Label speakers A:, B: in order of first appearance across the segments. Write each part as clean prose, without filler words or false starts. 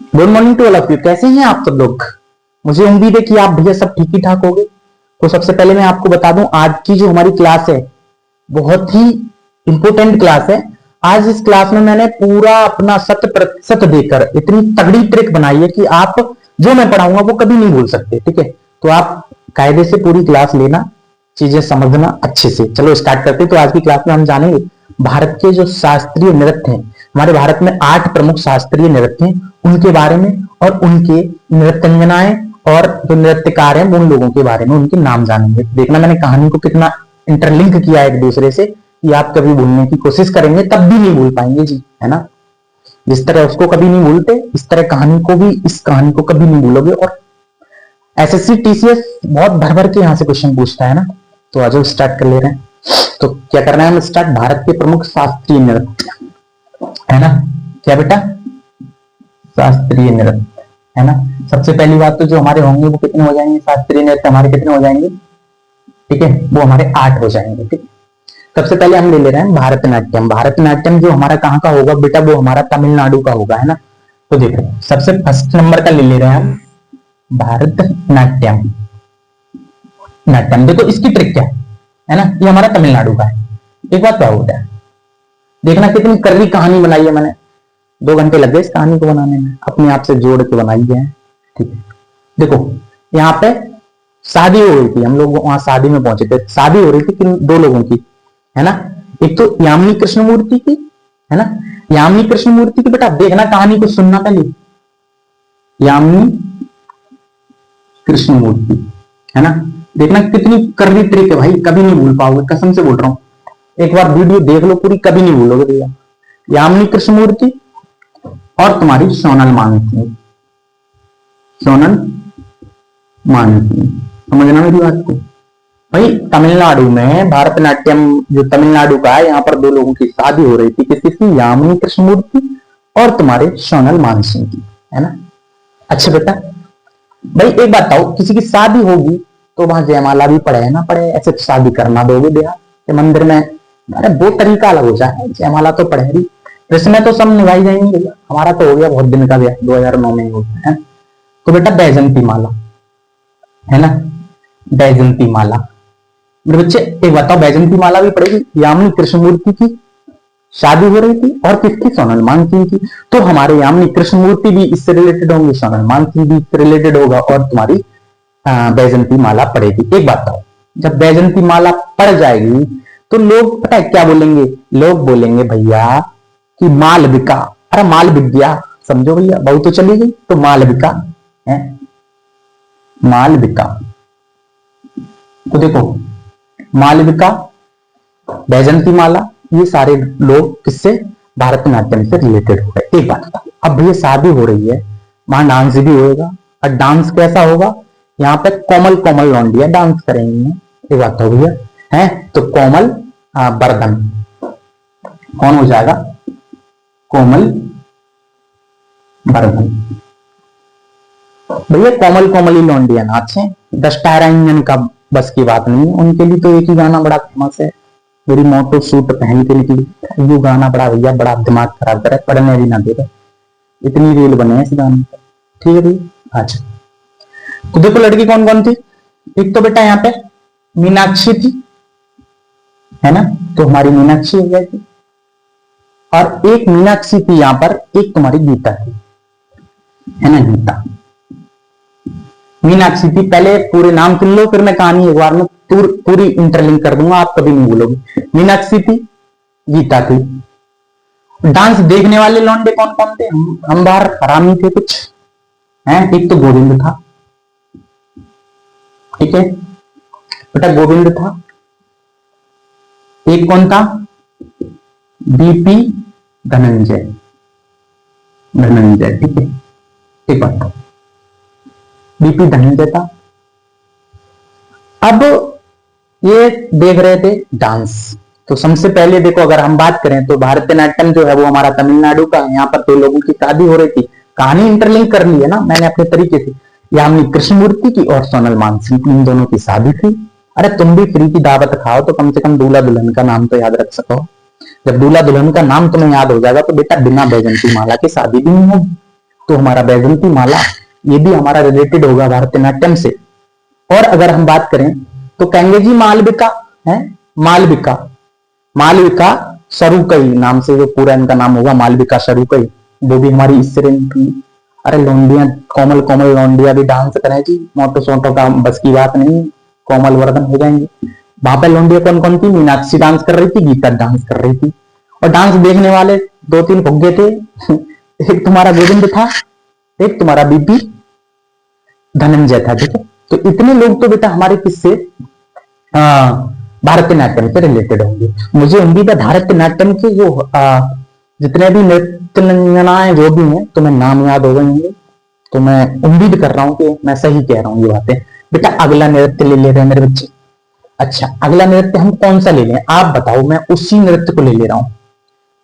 A: Good morning to all of you. कैसे हैं आप सब लोग? मुझे उम्मीद है कि आप भैया सब ठीक ही ठाक होंगे। तो सबसे पहले मैं आपको बता दूं, आज की जो हमारी क्लास है बहुत ही इंपॉर्टेंट क्लास है। आज इस क्लास में मैंने पूरा अपना 100% देकर इतनी तगड़ी ट्रिक बनाई है कि आप जो मैं पढ़ाऊंगा वो कभी नहीं भूल सकते। ठीक है, तो आप कायदे से पूरी क्लास लेना, चीजें समझना अच्छे से। चलो स्टार्ट करते हैं। तो आज की क्लास में हम जानेंगे भारत के जो शास्त्रीय नृत्य हैं। हमारे भारत में 8 प्रमुख शास्त्रीय नृत्य हैं, उनके बारे में और उनके नृत्यंगनाएं और जो नृत्यकार हैं उन लोगों के बारे में उनके नाम जानेंगे। देखना मैंने कहानी को कितना इंटरलिंक किया एक दूसरे से कि आप कभी भूलने की कोशिश करेंगे तब भी नहीं भूल पाएंगे जी, है ना। जिस तरह उसको कभी नहीं भूलते इस तरह कहानी को भी, इस कहानी को कभी नहीं भूलोगे। और एसएससी टीसीएस बहुत भर भर के यहां से क्वेश्चन पूछता है ना। तो आज स्टार्ट कर ले रहे हैं। तो क्या करना है हम स्टार्ट, भारत के प्रमुख शास्त्रीय नृत्य, है ना। क्या बेटा? शास्त्रीय नृत्य, है ना। सबसे पहली बात तो जो हमारे होंगे वो कितने हो जाएंगे? शास्त्रीय नृत्य हमारे कितने हो जाएंगे? ठीक है, वो हमारे 8 हो जाएंगे। ठीक, सबसे पहले हम ले ले रहे हैं भारतनाट्यम। भारतनाट्यम जो हमारा कहाँ का होगा बेटा? वो हमारा तमिलनाडु का होगा, है ना। तो देखो सबसे फर्स्ट नंबर का ले ले रहे हैं हम भारतनाट्यम। नाट्यम देखो इसकी ट्रिक क्या है ना, ये हमारा तमिलनाडु का है। एक बात क्या होता है, देखना कितनी कर्री कहानी बनाई है मैंने। 2 घंटे लग गए इस कहानी को बनाने में, अपने आप से जोड़ के बनाई है। ठीक है, देखो यहाँ पे शादी हो रही थी, हम लोग वहां शादी में पहुंचे थे। शादी हो रही थी किन 2 लोगों की, है ना। एक तो यामिनी कृष्णमूर्ति की, है ना। यामिनी कृष्णमूर्ति की बेटा देखना कहानी को सुनना पहले। यामिनी कृष्णमूर्ति, है ना। देखना कितनी कर्री ट्रिक है भाई, कभी नहीं भूल पाओगे, कसम से बोल रहा हूं। एक बार वीडियो देख लो पूरी, कभी नहीं भूलोगे भैया। यामिनी कृष्णमूर्ति और तुम्हारी सोनल मानसिंह। सोनल मानसिंह, समझना मेरी बात को भाई। तमिलनाडु में भारतनाट्यम जो तमिलनाडु का है, यहाँ पर 2 लोगों की शादी हो रही थी, किसी की? यामिनी कृष्णमूर्ति और तुम्हारे सोनल मानसिंह की, है ना। अच्छा बेटा भाई एक बात बताओ, किसी की शादी होगी तो वहां जयमाला भी पड़े ना पड़े? ऐसे शादी करना दोगे बिहार के मंदिर में? अरे वो तरीका अलग हो जाए, जयमाला तो पड़े ही, रस्में तो सब निभाई जाएंगी भैया। हमारा तो हो गया बहुत दिन का ब्याह, 2009 में होता है। तो बेटा बैजंती माला, है ना। बैजंती माला मेरे बच्चे एक बताओ, बैजंती माला भी पड़ेगी। यामिनी कृष्णमूर्ति की शादी हो रही थी और किसकी? सोनल मानसिंह की। तो हमारे यामिनी कृष्णमूर्ति भी इससे रिलेटेड होंगे, सोनल मानसिंह भी रिलेटेड होगा और तुम्हारी बैजंती माला पड़ेगी। एक बात बताओ, जब बैजंती माला पड़ जाएगी तो लोग पता है क्या बोलेंगे? लोग बोलेंगे भैया कि मालविका। अरे माल बिक गया, समझो भैया, बहू तो चली गई तो मालविका है, मालविका। तो देखो मालविका, बैजंती माला, ये सारे लोग किससे? भारतनाट्यम से रिलेटेड हो गए। एक बात बता, अब भैया शादी हो रही है, वहां डांस भी होगा। और डांस कैसा होगा? यहाँ पे कोमल कोमल लौंडिया डांस करेंगे। एक बात हो भैया, है तो कोमल बर्धन कौन हो जाएगा? कोमल बर्धन। भैया कोमल कोमल ही लौंडिया नाचे, 10 टायरा इंजन का बस की बात नहीं है उनके लिए। तो एक ही गाना बड़ा फेमस है, मेरी मोटो सूट पहन के निकली, ये गाना बड़ा भैया बड़ा दिमाग खराब करे, पढ़ने भी ना दे रहे, इतनी रील बने इस गाने पर। ठीक है भैया। अच्छा तो देखो लड़की कौन कौन थी। एक तो बेटा यहाँ पे मीनाक्षी थी, है ना। तो हमारी मीनाक्षी हो जाएगी। और एक मीनाक्षी थी यहाँ पर, एक तुम्हारी गीता थी, है ना। गीता मीनाक्षी थी। पहले पूरे नाम सुन लो, फिर मैं कहानी एक बार में पूरी इंटरलिंक कर दूंगा, आप कभी नहीं भूलोगे। मीनाक्षी थी, गीता थी। डांस देखने वाले लौंडे कौन कौन थे? हम बाहर हरामी थे कुछ, हैं। एक तो गोविंद था, ठीक है बेटा, गोविंद था। एक कौन था? बीपी धनंजय, धनंजय, ठीक है। एक बात, बीपी धनंजय था। अब ये देख रहे थे डांस। तो सबसे पहले देखो, अगर हम बात करें तो भारतनाट्यम जो है वो हमारा तमिलनाडु का है। यहाँ पर 2 लोगों की शादी हो रही थी, कहानी इंटरलिंक कर ली है ना मैंने अपने तरीके से। यामिनी कृष्णमूर्ति की और सोनल मानसिंह की, इन दोनों की शादी थी। अरे तुम भी फ्री की दावत खाओ तो कम से कम दूल्हा दुल्हन का नाम तो याद रख सको। जब दूल्हा दुल्हन का नाम तुम्हें याद हो जाएगा तो बेटा बिना बैजंती माला की शादी भी नहीं होगी। तो हमारा बैजंती माला ये भी हमारा रिलेटेड होगा भारतनाट्यम से। और अगर हम बात करें तो कैंगेजी मालविका है, मालविका, मालविका सरुकई नाम से जो पूरा इनका नाम होगा, मालविका सरुकई, वो भी हमारी इस श्रेणी की। अरे लौंडिया, कोमल कोमल लौंडिया भी डांस करें जी, मोटो सोटो का बस की बात नहीं, कोमल वर्धन हो जाएंगे। वहां पर लौंडिया कौन कौन थी? मीनाक्षी डांस कर रही थी, गीता डांस कर रही थी, और डांस देखने वाले 2-3 भुग्गे थे। एक तुम्हारा गोविंद था, एक तुम्हारा बीपी धनंजय था, ठीक है। तो इतने लोग तो बेटा हमारे किससे, भारतनाट्यम से रिलेटेड होंगे। मुझे उम्मीद है भारतनाट्यम के जो जितने भी नृत्य नंजनाएं जो भी हैं तुम्हें नाम याद हो गए होंगे, तो मैं उम्मीद कर रहा हूं कि मैं सही कह रहा हूं ये बातें। बेटा अगला नृत्य ले ले रहे हैं मेरे बच्चे। अच्छा, अगला नृत्य हम कौन सा ले लें, आप बताओ, मैं उसी नृत्य को ले ले रहा हूं।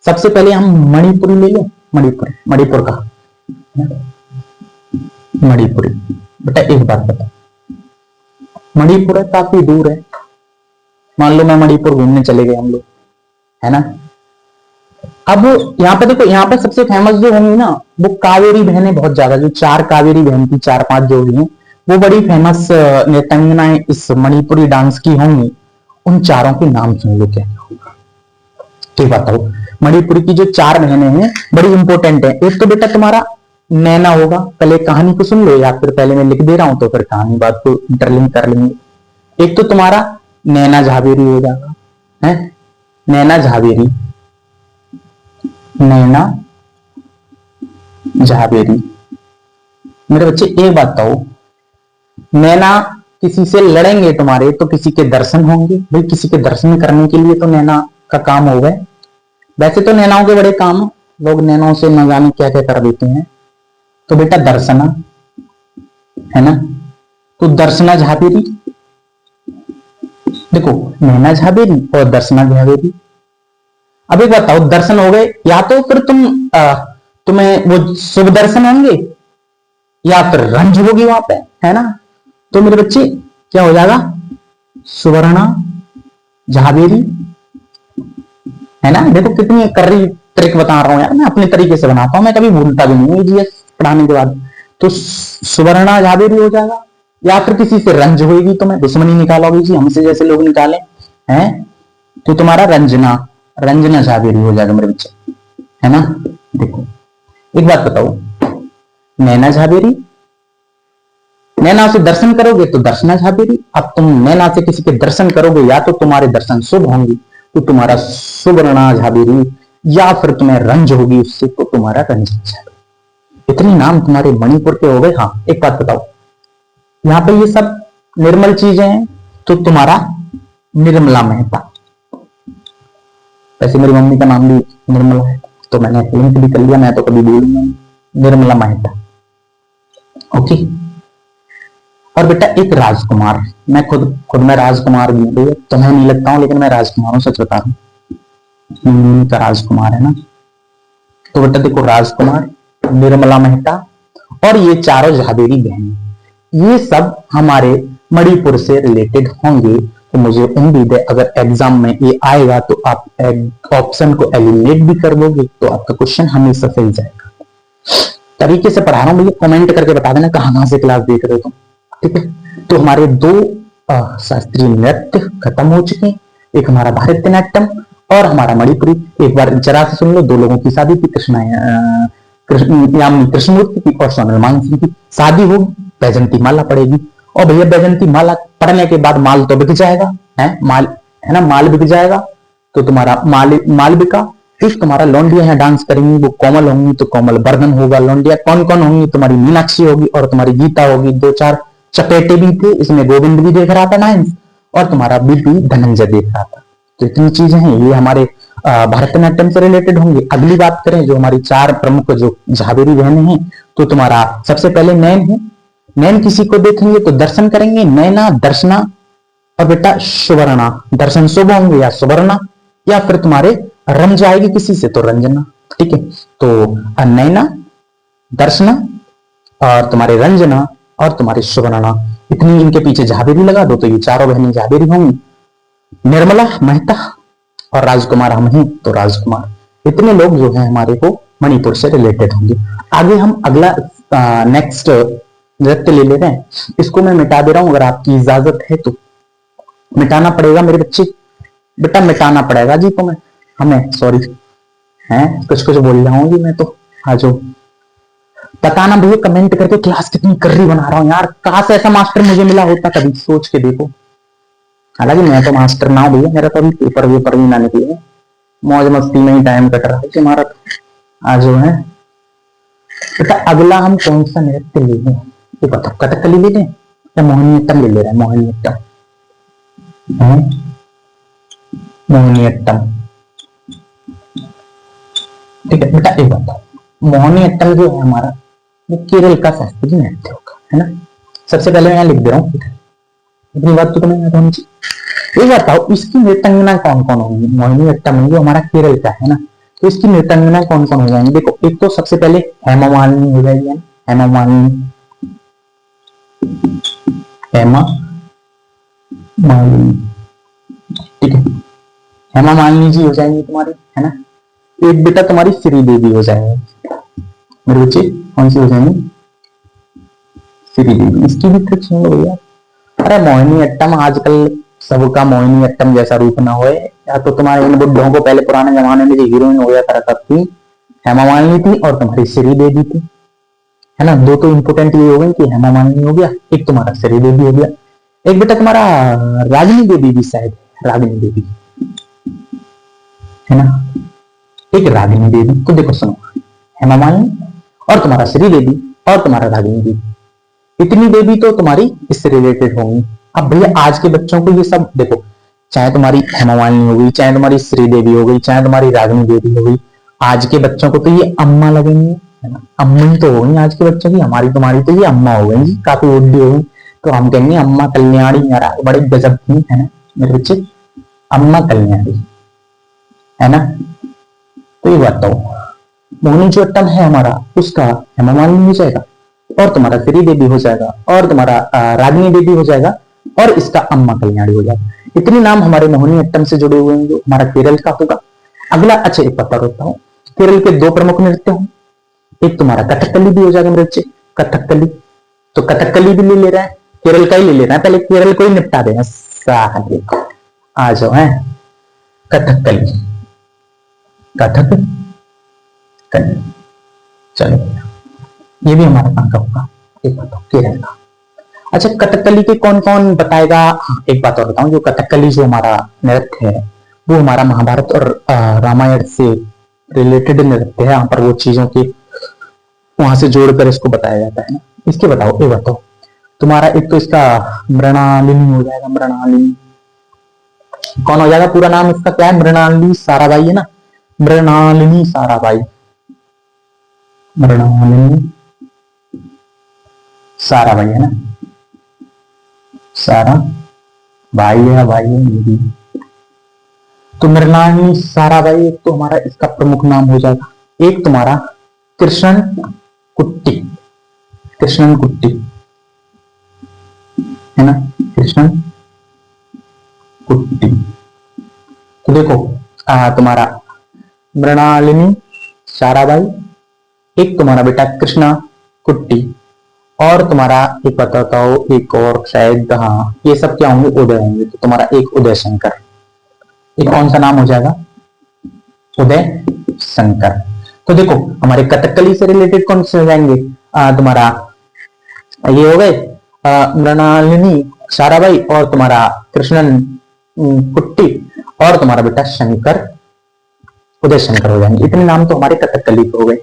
A: सबसे पहले हम मणिपुरी ले लें, मणिपुर का मणिपुरी। बेटा एक बात बताओ, मणिपुर है काफी दूर है, मान लो मैं मणिपुर घूमने चले गए हम लोग, है ना। अब यहाँ पे देखो, यहाँ पे सबसे फेमस जो होंगी ना वो कावेरी बहनें बहुत ज्यादा, जो 4 कावेरी बहन थी, 4-5 जो भी हैं, वो बड़ी फेमस नृत्यांगनाएं इस मणिपुरी डांस की होंगी। उन चारों के नाम सुन लो क्या होगा, ठीक बताओ। मणिपुरी की जो 4 बहनें हैं बड़ी इंपॉर्टेंट है। एक तो बेटा तुम्हारा नैना होगा, पहले कहानी को सुन लो, या फिर पहले मैं लिख दे रहा हूं तो फिर कहानी बात को इंटरलिंक कर लेंगे। एक तो तुम्हारा नैना झावेरी हो जाएगा, है नैना झावेरी, नैना झावेरी। मेरे बच्चे एक बात बताओ, नैना किसी से लड़ेंगे तुम्हारे तो किसी के दर्शन होंगे, भाई किसी के दर्शन करने के लिए तो नैना का काम हो गए। वैसे तो नैनाओं के बड़े काम, लोग नैनाओं से न जाने क्या क्या कर देते हैं। तो बेटा दर्शना है ना, तो दर्शना झावेरी, देखो नैना झावेरी और दर्शना झावेरी। अब एक बताओ, दर्शन हो गए, या तो फिर तुम्हें वो शुभ दर्शन होंगे या फिर रंज होगी वहां पे, है ना। तो मेरे बच्चे क्या हो जाएगा, सुवर्णा झावेरी, है ना। देखो कितनी कर्री ट्रिक बता रहा हूं यार, मैं अपने तरीके से बनाता हूं, मैं कभी भूलता भी नहीं जीएस पढ़ाने के बाद। तो सुवर्णा झावेरी हो जाएगा, या फिर किसी से रंज होगी, तो मैं दुश्मनी निकालोगी जी हमसे जैसे लोग निकाले हैं, तो तुम्हारा रंजना झावेरी हो जाएगा मेरे बच्चे, है ना। देखो एक बात बताओ, नैना झावेरी, नैना से दर्शन करोगे तो दर्शना झावेरी। अब तुम नैना से किसी के दर्शन करोगे, या तो तुम्हारे दर्शन शुभ होंगे तो तुम्हारा सुवर्णा झावेरी, या फिर तुम्हें रंज होगी उससे तो तुम्हारा रंजना झावेरी। इतने नाम तुम्हारे मणिपुर के हो गए। हाँ एक बात बताओ, यहाँ पे ये सब निर्मल चीजें हैं, तो तुम्हारा निर्मला मेहता, वैसे मेरी मम्मी का नाम भी निर्मला है तो मैंने लिंक भी कर लिया, मैं तो कभी बोलूंगा निर्मला मेहता, ओके। और बेटा एक राजकुमार, मैं खुद में राजकुमार भी हूँ, तुम्हें नहीं लगता हूँ लेकिन मैं राजकुमार हूँ, सच बता रहा हूँ, का राजकुमार है ना। तो बेटा देखो राजकुमार, निर्मला मेहता और ये चारों झावेरी बहन, ये सब हमारे मणिपुर से रिलेटेड होंगे। तो मुझे उम्मीद है अगर एग्जाम में ये आएगा तो आप ऑप्शन को एलिमिनेट भी कर दोगे, तो आपका क्वेश्चन हमेशा सही जाएगा। तरीके से पढ़ा रहा हूं भैया, कमेंट करके बता देना कहां से क्लास देख रहे हो तुम, ठीक है। तो हमारे 2 शास्त्रीय नृत्य खत्म हो चुके हैं, एक हमारा भारतनाट्यम और हमारा मणिपुरी। एक बार जरा से सुन लो, 2 लोगों की शादी थी, यामिनी कृष्णमूर्ति की और सोनल मानसिंह की शादी होगी, बैजंती माला पड़ेगी। और भैया बैजंती माला पढ़ने के बाद माल तो बिक जाएगा, है माल, है ना, माल बिक जाएगा। तो तुम्हारा मालविका, फिर तुम्हारा लौंडिया यहाँ डांस करेंगी, वो कोमल होंगी तो कोमल वर्धन होगा। लौंडिया कौन कौन होंगी, तुम्हारी मीनाक्षी होगी और तुम्हारी गीता होगी। 2-4 चपेटे भी थे, इसमें गोविंद भी देख रहा था 9th, और तुम्हारा बीपी धनंजय देख रहा था। तो इतनी चीजें हैं, ये हमारे भारतनाट्यम से रिलेटेड होंगे। अगली बात करें जो हमारी 4 प्रमुख जो झावेरी बहनें हैं, तो तुम्हारा सबसे पहले नैन है, नैन किसी को देखेंगे तो दर्शन करेंगे, नैना, दर्शना और बेटा सुवर्णा। दर्शन शुभ होंगे या सुवर्णा, या फिर तुम्हारे रंज आएगी किसी से तो रंजना, ठीक है। तो नैना, दर्शना और तुम्हारे रंजना और तुम्हारे सुवर्णा, इतनी इनके पीछे झावेरी लगा दो तो ये चारों बहनें झावेरी होंगी। निर्मला मेहता और राजकुमार हम ही तो राजकुमार। इतने लोग जो है हमारे को मणिपुर से रिलेटेड होंगे। आगे हम अगला नेक्स्ट नृत्य ले ले रहे हैं। इसको मैं मिटा दे रहा हूं, अगर आपकी इजाजत है तो। मिटाना पड़ेगा मेरे बच्चे, बेटा मिटाना पड़ेगा जी तुम्हें, हमें, सॉरी है कुछ कुछ बोल रहा हूँ जी मैं तो। आ जाओ, बताना भैया कमेंट करके क्लास कितनी कर्री बना रहा हूँ यार। काश ऐसा मास्टर मुझे मिला होता, कभी सोच के देखो। हालांकि मैं तो मास्टर ना हूं भैया, मेरा तो अभी पेपर वेपर भी ना निकले, मौज मस्ती में ही टाइम कट रहा है हमारा तो। आज जो है बेटा अगला हम कौन सा नृत्य ले लें, ये बताओ, कथकली ले लें या मोहिनीअट्टम ले ले रहे हैं? मोहिनीअट्टम, मोहिनीअट्टम, ठीक है बेटा। एक बताओ, मोहिनीअट्टम जो है हमारा, वो केरल का शास्त्रीय नृत्य होगा, है ना। सबसे पहले मैं यहाँ लिख दे रहा हूँ, इतनी बात तो तुम्हें याद होनी चाहिए। ये बताओ इसकी नृत्यांगना कौन कौन होगी? मोहिनीअट्टम जो हमारा केरल का है ना, तो इसकी नृत्यांगना कौन कौन हो जाएंगे? देखो, एक तो सबसे पहले हेमा मालिनी हो जाएगी, हेमा मालिनी, हेमा मालिनी, ठीक है, हेमा मालिनी जी हो जाएंगी तुम्हारी, है ना। एक बेटा तुम्हारी श्री देवी हो जाएंगे मेरे बच्चे, कौन सी हो जाएंगी? श्री देवी। इसकी भी ट्रिक्स हो भैया। अरे मोहिनीअट्टम आजकल सबका मोहिनीअट्टम जैसा रूप ना होए, या तो तुम्हारे इन बुड्ढों को पहले पुराने जमाने में जो हीरोइन हो जाता रहता थी, हेमा मालिनी थी और तुम्हारी श्री देवी थी, है ना। दो तो इंपोर्टेंट ये हो गई कि हेमा मालिनी हो गया, एक तुम्हारा श्री देवी हो गया। एक बेटा तुम्हारा रागिनी देवी भी शायद, रागिनी देवी, है ना। एक रागिनी देवी, तो देखो सुनो, हेमा मालिनी और तुम्हारा श्री देवी और तुम्हारा रागिनी देवी, इतनी देवी तो तुम्हारी इससे रिलेटेड होंगी। अब भैया आज के बच्चों को ये सब देखो, चाहे तुम्हारी हेमा मालिनी हो गई, चाहे तुम्हारी श्री देवी हो गई, चाहे तुम्हारी रागिनी देवी हो गई, आज के बच्चों को तो ये अम्मा लगेंगी, है ना। अम्मा तो होगी आज के बच्चों की, हमारी तुम्हारी तो ये अम्मा हो गई, काफी बुढ़ी हो गई, तो हम कहेंगे अम्मा कल्याणी यार, बड़े गजब की, है ना मेरे बच्चे, अम्मा कल्याणी, है ना। तो ये बताओ, मोहिनीअट्टम है हमारा, उसका हेमा मालिनी हो जाएगा और तुम्हारा श्री देवी हो जाएगा और तुम्हारा रागिनी देवी हो जाएगा और इसका अम्मा कल्याणी हो जाएगा। इतने नाम हमारे मोहिनीअट्टम से जुड़े हुए हैं जो हमारा केरल का होगा। अगला, अच्छा एक पता होता हूँ, केरल के दो प्रमुख नृत्य हों, एक तुम्हारा कथकली भी हो जाएगा मेरे बच्चे, कथकली, तो कथकली भी ले ले रहा है, केरल का ही ले ले रहा है, पहले केरल को ही निपटा देना साहब। आ जाओ है कथकली, कथक कली, चलो ये भी हमारा काम का होगा। एक बताओ केरल का, अच्छा कथकली के कौन कौन बताएगा? हाँ, एक बात और बताऊं, जो कथकली जो हमारा नृत्य है वो हमारा महाभारत और रामायण से रिलेटेड नृत्य है। यहाँ पर वो चीजों की वहां से जोड़कर इसको बताया जाता है ना। इसके बताओ, ये बताओ तुम्हारा, एक तो इसका मृणालिनी हो जाएगा, मृणालिनी कौन हो जाएगा? पूरा नाम इसका क्या है? मृणालिनी साराभाई, है ना, मृणालिनी साराभाई, मृणालिनी साराभाई, है ना, सारा भाई है, भाई है मेरी, तो मृणालिनी साराभाई एक तो हमारा इसका प्रमुख नाम हो जाएगा। एक तुम्हारा कृष्णन कुट्टी, कृष्णन कुट्टी, है ना, कृष्णन कुट्टी। तो देखो तुम्हारा मृणालिनी साराभाई, एक तुम्हारा बेटा कृष्णा कुट्टी, और तुम्हारा एक बताता हो, एक और शायद, हाँ ये सब क्या होंगे? उदय होंगे। तो तुम्हारा एक उदय शंकर, एक कौन सा नाम हो जाएगा? उदय शंकर। तो देखो हमारे कथकली से रिलेटेड कौन से हो जाएंगे? तुम्हारा ये हो गए मृणालिनी साराभाई और तुम्हारा कृष्णन कुट्टी और तुम्हारा बेटा शंकर, उदय शंकर हो जाएंगे। इतने नाम तो हमारे कथकली के हो गए।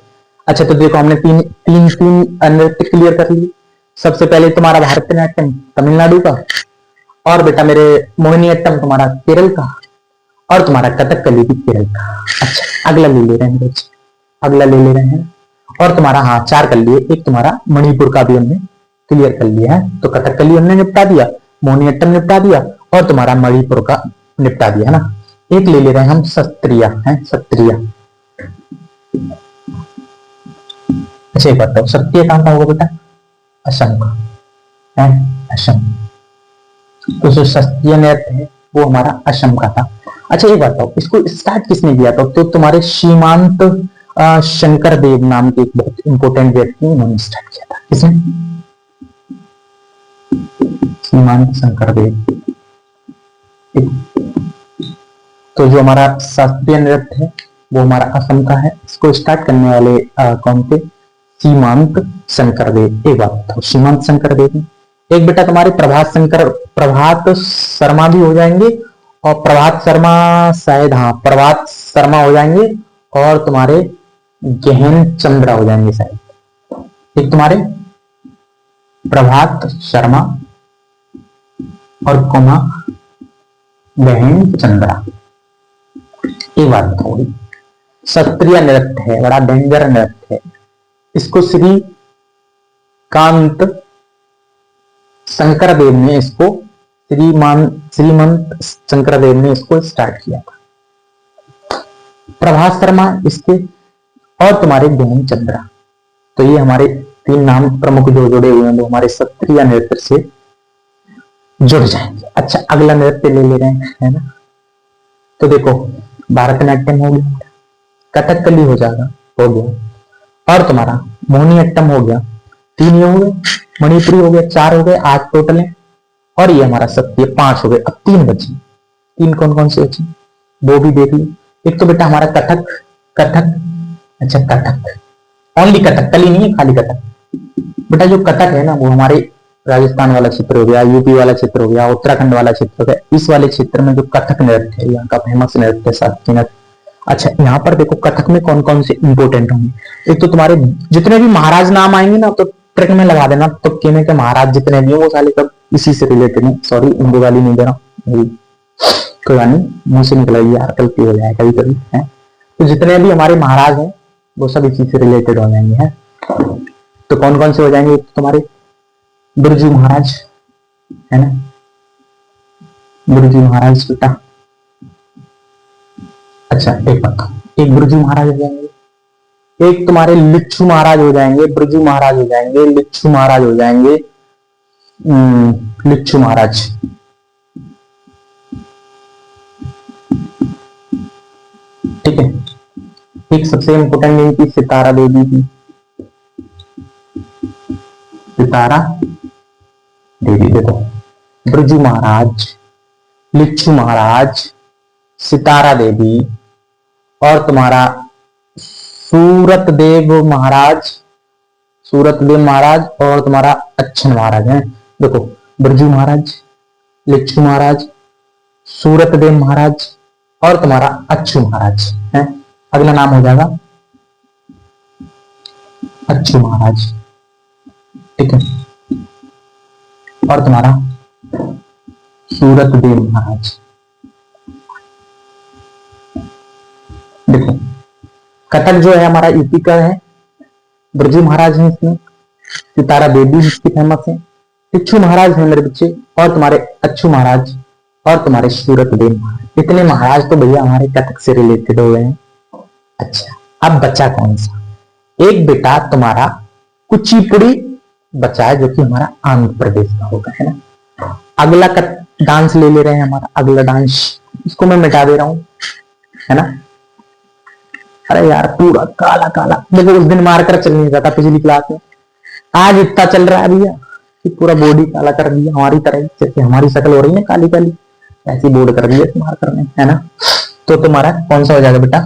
A: अच्छा तो देखो हमने तीन तीन तीन नृत्य क्लियर कर लिए। सबसे पहले तुम्हारा भारतनाट्यम तमिलनाडु का, और बेटा मेरे मोहिनीअट्टम तुम्हारा केरल का, और तुम्हारा कथकली भी केरल का। अच्छा अगला ले ले रहे हैं, अगला ले ले रहे हैं, और तुम्हारा हाँ चार कर लिए, एक तुम्हारा मणिपुर का भी हमने क्लियर कर लिया है। तो कथकली हमने निपटा दिया, मोहिनीअट्टम निपटा दिया, और तुम्हारा मणिपुर का निपटा दिया, है ना। एक ले ले रहे हैं हम सत्रिया, है सत्रिया। अच्छा एक बताओ सत्रिया कहां का होगा बेटा? असम का है, असम। तो जो शास्त्रीय नृत्य है वो हमारा असम का था। अच्छा ये बताओ इसको स्टार्ट किसने किया था? तो तुम्हारे सीमांत शंकर देव नाम के एक बहुत इंपॉर्टेंट व्यक्ति उन्होंने स्टार्ट किया था। किसने? सीमांत शंकर देव। तो जो हमारा शास्त्रीय नृत्य है वो हमारा असम का है। इसको स्टार्ट करने वाले कौन थे? सीमांत शंकर देव। एक बात बताओ, सीमांत शंकर देव। एक बेटा तुम्हारे प्रभात शर्मा भी हो जाएंगे, और प्रभात शर्मा शायद, हाँ प्रभात शर्मा हो जाएंगे, और तुम्हारे गहन चंद्रा हो जाएंगे शायद। एक तुम्हारे प्रभात शर्मा और कोमा गहन चंद्रा। एक बात बताओ, शास्त्रीय नृत्य है, बड़ा डेंजर नृत्य है। इसको श्रीकांत शंकर देव ने इसको श्रीमंत शंकर देव ने इसको स्टार्ट किया था। प्रभात शर्मा इसके, और तुम्हारे गहन चंद्रा। तो ये हमारे 3 नाम प्रमुख जो जुड़े हुए हैं वो हमारे शास्त्रीय नृत्य से जुड़ जाएंगे। अच्छा, अगला नृत्य ले रहे हैं, है ना। तो देखो, भारतनाट्यम हो गया, कथकली हो जाएगा, हो गया, और तुम्हारा मोहिनीअट्टम हो गया, 3 ये हो गए, मणिपुरी हो गया, 4 हो गए, 8 टोटल है, और ये हमारा सत्य 5 हो गए। अब 3 बचे। 3 कौन कौन से बचे वो भी देख लो। एक तो बेटा हमारा कथक, अच्छा कथक, ओनली कथक, कली नहीं है, खाली कथक। बेटा जो कथक है ना वो हमारे राजस्थान वाला क्षेत्र हो गया, यूपी वाला क्षेत्र हो गया, उत्तराखंड वाला क्षेत्र हो गया। इस वाले क्षेत्र में जो कथक नृत्य है यहाँ का फेमस नृत्य है, शास्त्रीय नृत्य। अच्छा, यहाँ पर देखो कथक में कौन कौन से इंपोर्टेंट होंगे। एक तो तुम्हारे जितने भी महाराज नाम आएंगे ना तो ट्रिक में लगा देना, तो कहने के महाराज जितने भी हो वो साले सब इसी से रिलेटेड है। सॉरी, उनको गाली नहीं दे रहा, कोई बात नहीं, मुंह से निकला यार, गलती हो जाए कभी कभी है। तो जितने भी हमारे महाराज हैं वो सब इसी से रिलेटेड हो जाएंगे, है। तो कौन कौन से हो जाएंगे? तो तुम्हारे बिरजू महाराज, है ना, बिरजू महाराज बेटा। अच्छा, एक बात, एक बिरजू महाराज हो जाएंगे, एक तुम्हारे लिच्छू महाराज हो जाएंगे, बिरजू महाराज हो जाएंगे, लिच्छू महाराज हो जाएंगे, लिच्छू महाराज। ठीक है। एक सबसे इंपोर्टेंट इनकी सितारा देवी थी, सितारा देवी। देखो, बिरजू महाराज, लिच्छू महाराज, सितारा देवी, और तुम्हारा सूरत देव महाराज, और तुम्हारा अच्छन महाराज है। देखो, बिरजू महाराज, लिच्छू महाराज, सूरत देव महाराज, और तुम्हारा अच्छू महाराज है। अगला नाम हो जाएगा अच्छू महाराज, ठीक है, और तुम्हारा सूरत देव महाराज। देखो, कथक जो है हमारा यूपी का है, बिरजू महाराज है इसमें, सितारा देवी इसकी फेमस है, लिच्छू महाराज है मेरे बच्चे, और तुम्हारे अच्छू महाराज, और तुम्हारे सूरत देव महाराज। इतने महाराज तो भैया हमारे कथक से रिलेटेड हो गए हैं। अच्छा, अब बचा कौन सा? एक बेटा तुम्हारा कुचिपुड़ी बचा है, जो कि हमारा आंध्र प्रदेश का होगा, है ना। अगला डांस ले रहे हैं हमारा, अगला डांस, इसको मैं मिटा दे रहा हूं, है ना। अरे यार, पूरा काला काला, देखो उस दिन मार कर चल नहीं रहा था पिछली क्लास में, आज इतना चल रहा है भैया कि पूरा बॉडी काला कर दिया हमारी तरह, जैसे हमारी शक्ल हो रही है काली काली, ऐसी बोर्ड कर दिया मार करने, है ना। तो तुम्हारा कौन सा हो जाएगा बेटा?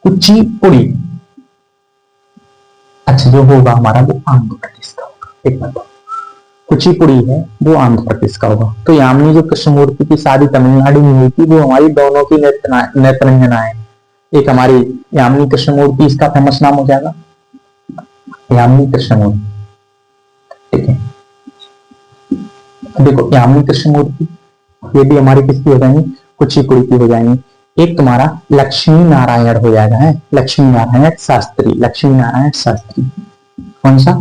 A: कुचिपुड़ी। अच्छा, जो होगा हमारा वो आंध्र प्रदेश का होगा। एक बात, कुचिपुड़ी है वो आंध्र प्रदेश का होगा। तो यामिनी जो कृष्णमूर्ति की शादी तमिलनाडु में हुई थी वो हमारी दोनों की नृत्य रंजना है। एक हमारी यामिनी कृष्णमूर्ति, इसका फेमस नाम हो जाएगा यामिनी कृष्णमूर्ति, ठीक है। देखो, यामिनी कृष्णमूर्ति ये भी हमारी किसकी हो जाएंगी? कुचिपुड़ी की हो जाएंगी। एक तुम्हारा लक्ष्मी नारायण हो जाएगा, है लक्ष्मी नारायण शास्त्री, लक्ष्मी नारायण शास्त्री। कौन सा?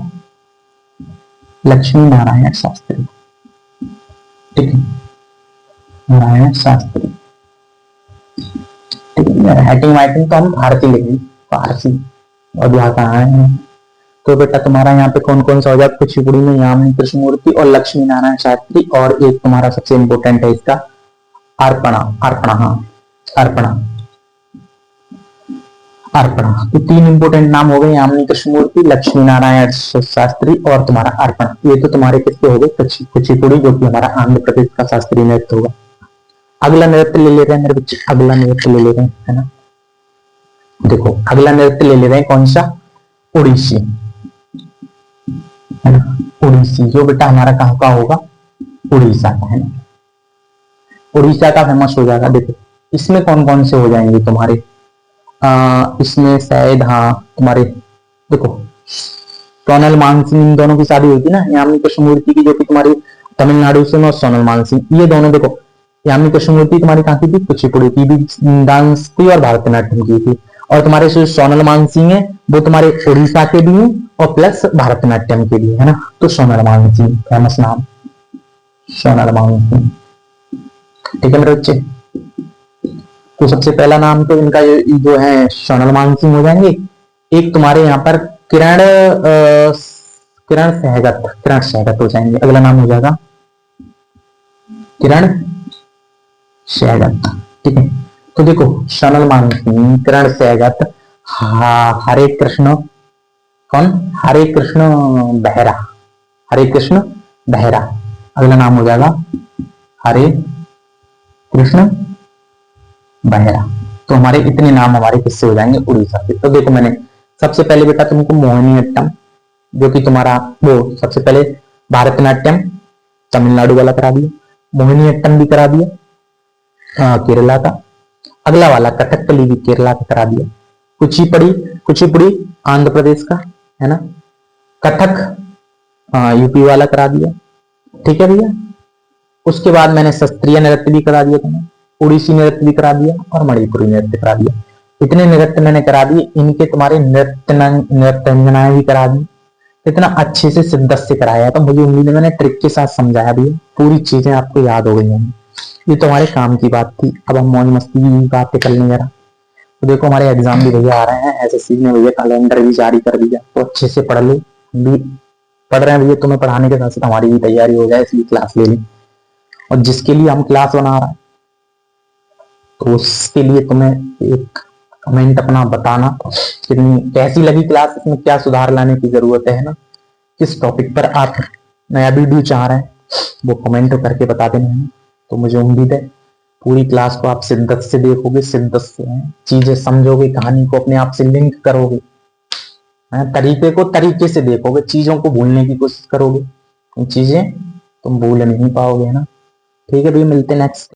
A: लक्ष्मी नारायण शास्त्री, ठीक है, नारायण शास्त्री, ठीक है। राइटिंग वाइटिंग तो हम फारसी लिखेंगे, फारसी, और यहाँ कहाँ है। तो बेटा तुम्हारा यहाँ पे कौन कौन सा हो जाएगा? कुचिपुड़ी में यामिनी कृष्णमूर्ति और लक्ष्मी नारायण शास्त्री, और एक तुम्हारा सबसे इंपोर्टेंट है इसका अर्पणा, अर्पणा, हाँ अर्पणा। अर्पण। तो तीन इंपोर्टेंट नाम हो गए, यामिनी कृष्णमूर्ति, लक्ष्मी नारायण शास्त्री और तुम्हारा अर्पण। ये तो तुम्हारे किसके हो गए, कुचिपुड़ी, जो कि हमारा आंध्र प्रदेश का शास्त्रीय नृत्य होगा। अगला नृत्य ले ले रहे हैं मेरे बच्चे, अगला नृत्य ले ले रहे हैं, है ना। देखो अगला नृत्य ले ले रहे हैं कौन सा, उड़ीसी, है ना। उड़ीसी जो बेटा हमारा कहाँ का होगा, उड़ीसा का, है ना। उड़ीसा का फेमस हो जाएगा। देखो इसमें कौन कौन से हो जाएंगे तुम्हारे, इसमें शायद हाँ तुम्हारे, देखो सोनल मानसिंह, इन दोनों की शादी हुई थी ना, यामिनी कृष्णमूर्ति की, जो कि तुम्हारी तमिलनाडु से, और सोनल मानसिंह, ये दोनों देखो, यामिनी कृष्णमूर्ति तुम्हारी कहाँ की थी, कुचिपुड़ी की भी डांस की और भरतनाट्यम की थी। और तुम्हारे जो सोनल मानसिंह है वो तुम्हारे उड़ीसा के भी हैं और प्लस भरतनाट्यम के भी, है ना। तो सोनल मानसिंह फेमस नाम, सोनल मानसिंह, ठीक है मेरे बच्चे। तो सबसे पहला नाम तो इनका जो है सोनल मानसिंह हो जाएंगे। एक तुम्हारे यहाँ पर किरण किरण सहगत, किरण सहगत हो जाएंगे। अगला नाम हो जाएगा किरण सहगत, ठीक है। तो देखो सोनल मानसिंह, किरण सहगत, हरे कृष्ण, कौन, हरे कृष्ण बेहरा, हरे कृष्ण बेहरा। अगला नाम हो जाएगा हरे कृष्ण बेहरा। तो हमारे इतने नाम हमारे किससे हो जाएंगे, उड़ीसा से। तो देखो मैंने सबसे पहले बेटा तुमको मोहिनीअट्टम, जो कि तुम्हारा वो सबसे पहले भारतनाट्यम तमिलनाडु वाला करा दिया, मोहिनीअट्टम भी करा दिया केरला का। अगला वाला कथकली भी केरला का करा दिया। कुचिपुड़ी, कुचिपुड़ी आंध्र प्रदेश का, है ना। कथक यूपी वाला करा दिया, ठीक है भैया। उसके बाद मैंने शास्त्रीय नृत्य भी करा दिया तुम्हें, उड़ीसी नृत्य भी करा दिया और मणिपुरी नृत्य करा दिया। इतने नृत्य मैंने करा दिए, इनके तुम्हारे नृत्यांगनाएं भी करा दी। इतना अच्छे से शिद्दत से कराया, तो मुझे उम्मीद है मैंने ट्रिक के साथ समझाया भी, पूरी चीजें आपको याद हो गई होंगी। ये तो हमारे काम की बात थी। अब हम मौज मस्ती की बातें कर लें जरा। तो देखो हमारे एग्जाम भी भैया आ रहे हैं, एसएससी ने भैया कैलेंडर भी जारी कर दिया, तो अच्छे से पढ़ लो। भी पढ़ रहे हैं भैया, तुम्हें पढ़ाने के साथ साथ हमारी भी तैयारी हो जाए, इसलिए क्लास ले लें। और जिसके लिए हम क्लास बना रहे हैं, तो उसके लिए तुम्हें एक कमेंट अपना बताना कितनी कैसी लगी क्लास, इसमें क्या सुधार लाने की जरूरत है ना, किस टॉपिक पर आप नया वीडियो चाह रहे हैं, वो कमेंट करके बता देना है। तो मुझे उम्मीद है पूरी क्लास को आप शिद्दत से देखोगे, शिद्दत से चीजें समझोगे, कहानी को अपने आप से लिंक करोगे, तरीके को तरीके से देखोगे, चीजों को भूलने की कोशिश करोगे, चीजें तुम भूल नहीं पाओगे, है ना। ठीक है भैया, मिलते हैं नेक्स्ट।